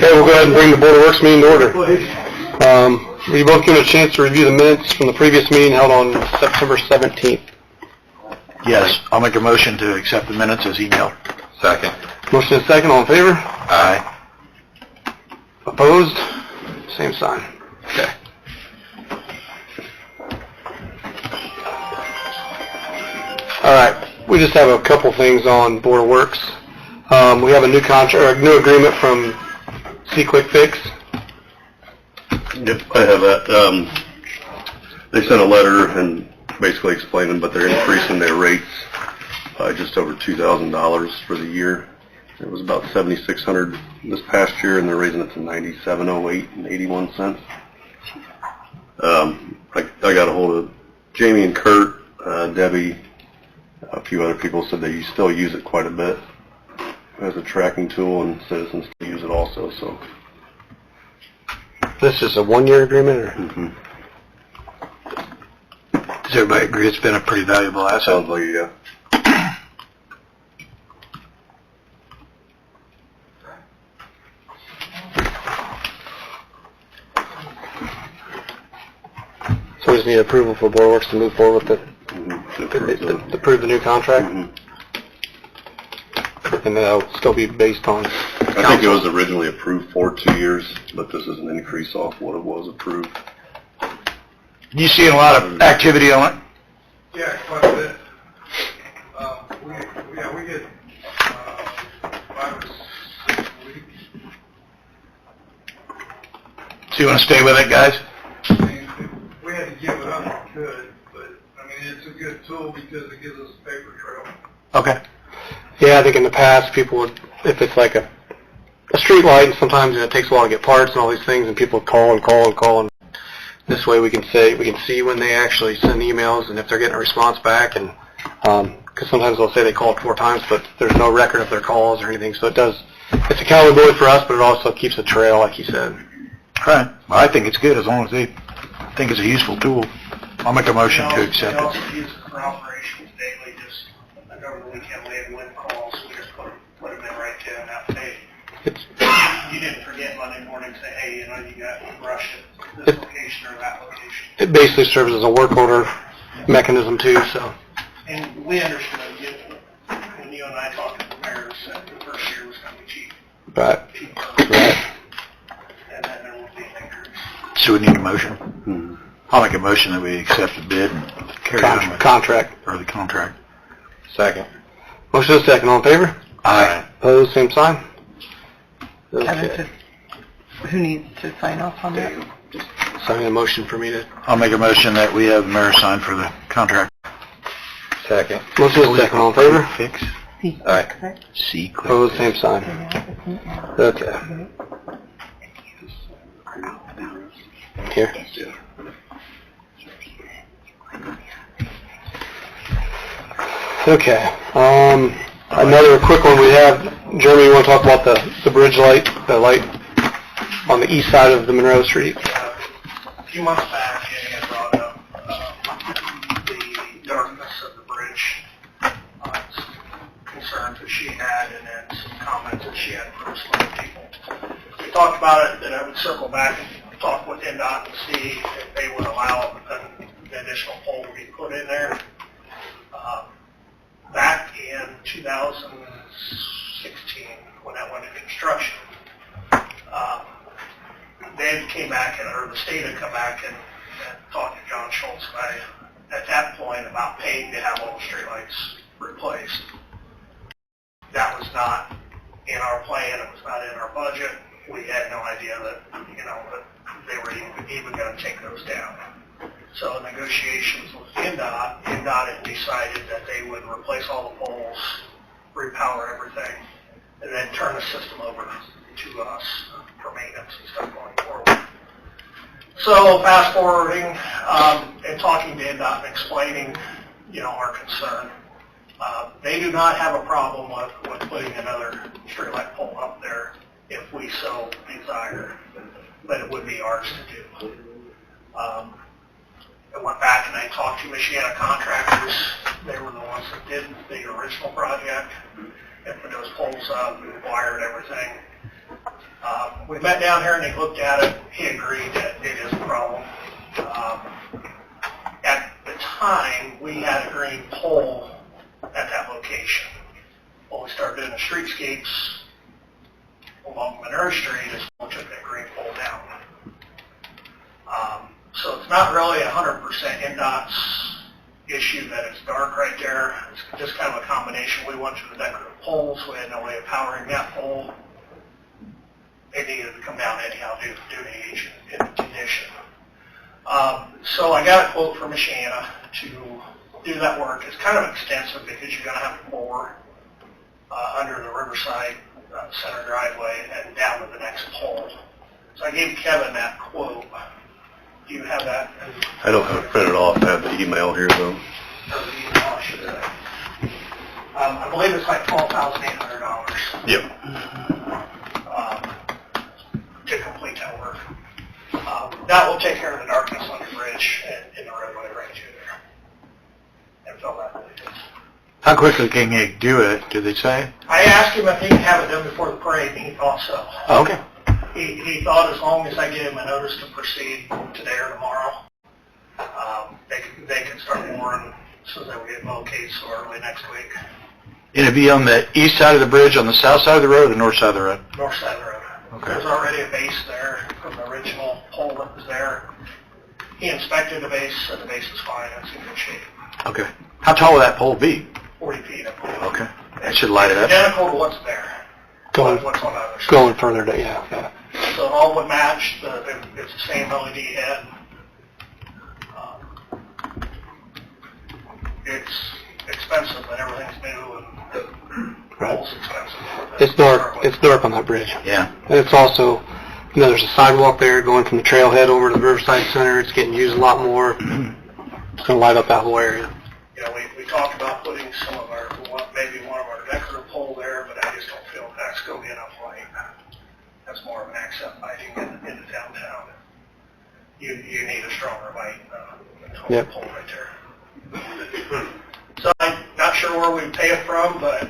Okay, we'll go ahead and bring the Board of Works meeting to order. We both given a chance to review the minutes from the previous meeting held on September 17th. Yes, I'll make a motion to accept the minutes as emailed. Second. Motion is second, all in favor? Aye. Opposed? Same sign. Okay. All right, we just have a couple things on Board of Works. We have a new contract, or a new agreement from C-Quick Fix. Yep, I have that. They sent a letter and basically explaining, but they're increasing their rates by just over $2,000 for the year. It was about $7,600 this past year, and they're raising it to $97.08.81. I got a hold of Jamie and Kurt, Debbie, a few other people said they still use it quite a bit as a tracking tool, and citizens still use it also. So This is a one-year agreement, or? mm-hmm. Does everybody agree it's been a pretty valuable asset? Sounds like, yeah. So we just need approval for Board of Works to move forward with it, Mm-hmm. to approve the new contract, Mm-hmm. and that'll still be based on. I think it was originally approved for 2 years, but this is an increase off what it was approved. You see a lot of activity on it? Yeah, quite a bit. We get 5 or 6 weeks. So you want to stay with it, guys? I mean, if we had to give it up, we could, but I mean, it's a good tool because it gives us a paper trail. Okay. Yeah, I think in the past, people would, if it's like a street light, and sometimes it takes a while to get parts and all these things, and people would call and call and call, and this way we can see when they actually send emails and if they're getting a response back, and because sometimes they'll say they called 4 times, but there's no record of their calls or anything, so it's accountability for us, but it also keeps a trail, like you said. All right. Well, I think it's good as long as they think it's a useful tool. I'll make a motion to accept We it. also use it for operations daily, just over the weekend we had wind calls, we just put them in right there and that day. You didn't forget Monday morning, say, hey, you got rushed at this location or that location. It basically serves as a work order mechanism too, so. And we understood, when you and I talked to the mayors, that the first year was going to be cheap. Right. Right. And then there will be an increase. So we need a motion? I'll make a motion that we accept the bid and carry on with Contract. or the contract. Second. Motion is second, all in favor? Aye. Opposed, same sign? Okay. Kevin, who needs to sign off on that? Signing a motion for me to. I'll make a motion that we have the mayor sign for the contract. Second. Motion is second, all in favor? Fix. Aye. C. Opposed, same sign. Okay. Here. Okay. Another quick one we have. Jeremy, you want to talk about the bridge light, the light on the east side of the Monroe Street? A few months back, Jenny had brought up the darkness of the bridge, some concerns that she had, and then some comments that she had from some other people. We talked about it, that I would circle back and talk with NDOT and see if they would allow an additional pole to be put in there. Back in 2016, when that went into construction, they came back, or the state had come back and talked to John Schultz and I at that point about paying to have all the streetlights replaced. That was not in our plan. It was not in our budget. We had no idea that that they were even going to take those down. So negotiations with NDOT had decided that they would replace all the poles, repower everything, and then turn the system over to us for maintenance and stuff going forward. So fast forwarding and talking to NDOT and explaining, our concern. They do not have a problem with putting another streetlight pole up there if we so desire, but it would be ours to do. I went back and I talked to Michiana Contractors. They were the ones that did the original project and put those poles up and wired everything. We met down here and he looked at it. He agreed that it is a problem. At the time, we had a green pole at that location. When we started doing the streetscapes along Monroe Street, is when we took that green pole down. So it's not really 100% NDOT's issue that it's dark right there. It's just kind of a combination. We went to the decorative poles. We had no way of powering that pole. It needed to come down anyhow due to age and condition. So I got a quote from Michiana to do that work. It's kind of extensive because you're going to have to bore under the Riverside Center driveway and down to the next pole. So I gave Kevin that quote. Do you have that? I don't have it printed off. I have the email here though. Or the email, I should say. I believe it's like $12,800. Yep. To complete that work. That will take care of the darkness on the bridge and in the roadway right through there. And fill that really good. How quickly can you do it, did they say? I asked him if he could have it done before the parade, and he thought so. Okay. He thought as long as I give him a notice to proceed today or tomorrow, they can start boring so that we get located so early next week. It'll be on the east side of the bridge, on the south side of the road, or north side of the road? North side of the road. Okay. There's already a base there from the original pole that was there. He inspected the base, and the base is fine. It's in good shape. Okay. How tall will that pole be? 40 feet, I believe. Okay. That should light it up. Identical to what's there. Going, What's on the other side. going further to, yeah. So it all would match. It's the same LED head. It's expensive, but everything's new and Right. pole's expensive. It's dark on that bridge. Yeah. And it's also, there's a sidewalk there going from the trailhead over to the Riverside Center. It's getting used a lot more. It's going to light up that whole area. You know, we talked about putting some of our, maybe one of our decorative pole there, but I just don't feel that's going to be enough light. That's more of an accent lighting in the downtown. You need a stronger light than a Yep. pole right there. So I'm not sure where we pay it from, but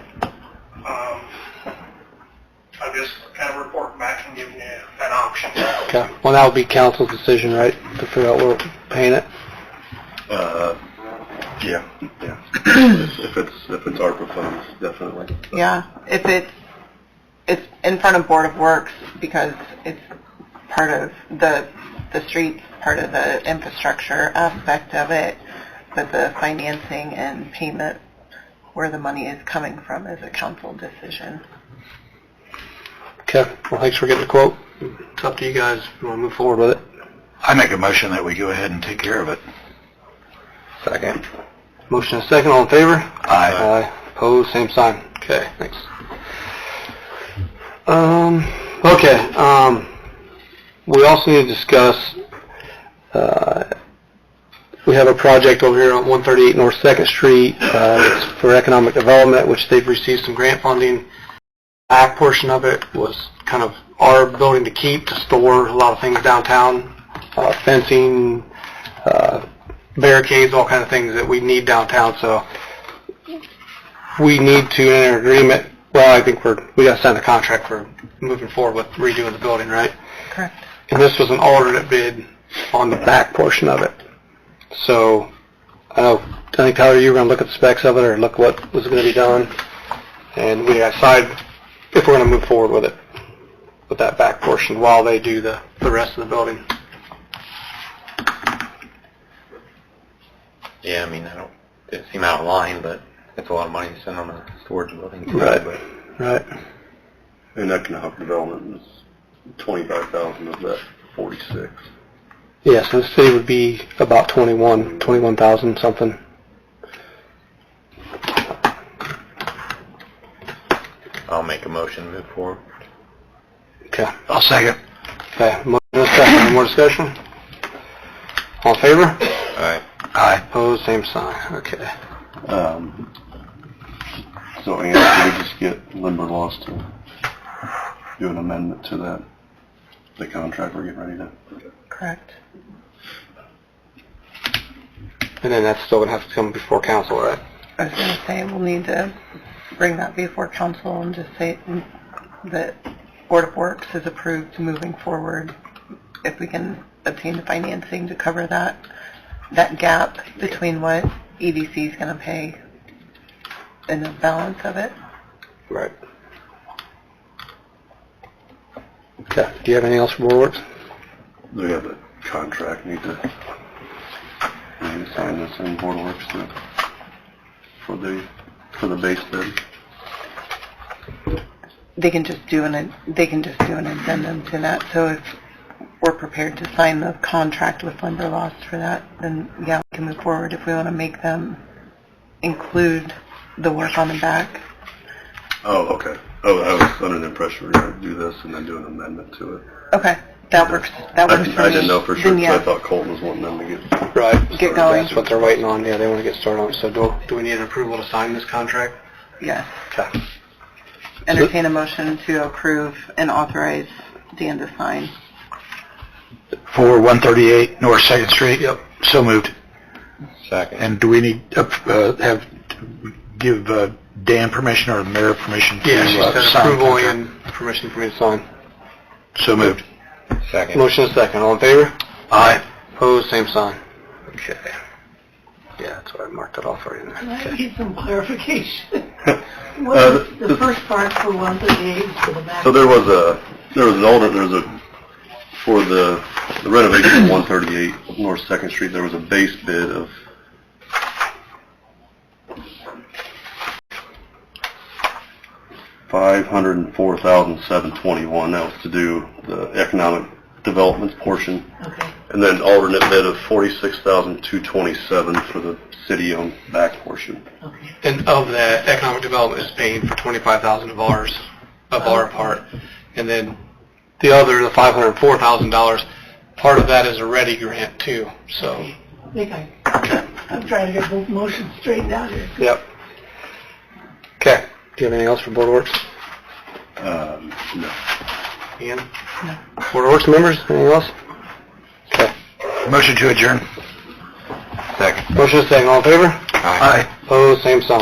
I'm just kind of reporting back and giving you an option. Okay. Well, that would be council's decision, right, to figure out where we're paying it? Yeah. if it's ARPA funds, definitely. Yeah, if it's in front of Board of Works because it's part of the streets, part of the infrastructure aspect of it, but the financing and payment, where the money is coming from, is a council decision. Okay. Well, thanks for getting the quote. It's up to you guys if you want to move forward with it. I make a motion that we go ahead and take care of it. Second. Motion and a second. All in favor? Aye. Aye. Opposed? Same sign. Okay. Thanks. Okay. We also need to discuss, we have a project over here on 138 North 2nd Street. It's for economic development, which they've received some grant funding. Back portion of it was kind of our building to keep, to store a lot of things downtown, fencing, barricades, all kind of things that we need downtown. So we need to enter an agreement. Well, I think we got to sign a contract for moving forward with redoing the building, right? Correct. And this was an alternate bid on the back portion of it. So I think, Tyler, you were going to look at the specs of it or look what was going to be done. And we decide if we're going to move forward with it, with that back portion while they do the rest of the building. Yeah, I mean, didn't seem out of line, but it's a lot of money to spend on a storage building. Right. But Right. And economic development is 25,000 of that 46. Yeah, so the city would be about 21,000 something. I'll make a motion to move forward. Okay. I'll second. Okay. Motion and a second. Any more discussion? All in favor? All right. Aye. Opposed? Same sign. Okay. So Ann, we just get Limberlost to do an amendment to that, the contract we're getting ready to. Correct. And then that's still going to have to come before council, right? I was going to say, we'll need to bring that before council and just say that Board of Works is approved moving forward, if we can obtain the financing to cover that gap between what EDC is going to pay and the balance of it. Right. Okay, do you have anything else for Board of Works? They have a contract, need to sign this in Board of Works for the base bid. They can just do an addendum to that. So if we're prepared to sign the contract with Limberlost for that, then yeah, we can move forward. If we want to make them include the work on the back. Oh, okay. Oh, I was under the impression we were going to do this and then do an amendment to it. Okay, that works. That works for me. I didn't know for sure, Then, because I yeah, thought Colton was wanting them to get... Right. Get going. That's what they're waiting on, yeah, they want to get started on it. So do we need an approval to sign this contract? yes. Okay. Entertain a motion to approve and authorize Dan to sign. For 138 North 2nd Street? Yep. So moved. Second. And do we need give Dan permission or the mayor permission to Yeah, she said sign the approval contract? and permission for me to sign. So moved. Second. Motion is second, all in favor? Aye. Opposed, same sign. Okay. Yeah, that's what I marked it off right in there. Can I Okay. get some clarification? What is the first part for 138 for the back? So there was for the renovation of 138 North 2nd Street, there was a base bid of $504,721. That was to do the economic development portion. Okay. And then alternate bid of $46,227 for the city-owned back portion. Okay. And of that, economic development is paying for 25,000 of ours, of our part. And then the other, the $504,000, part of that is a READY grant too, so. I think I'm trying to get both motions straightened out here. Yep. Okay, do you have anything else for Board of Works? No. Ian? No. Board of Works members, anything else? Okay. Motion to adjourn. Second. Motion is second, all in favor? Aye. Opposed, same sign.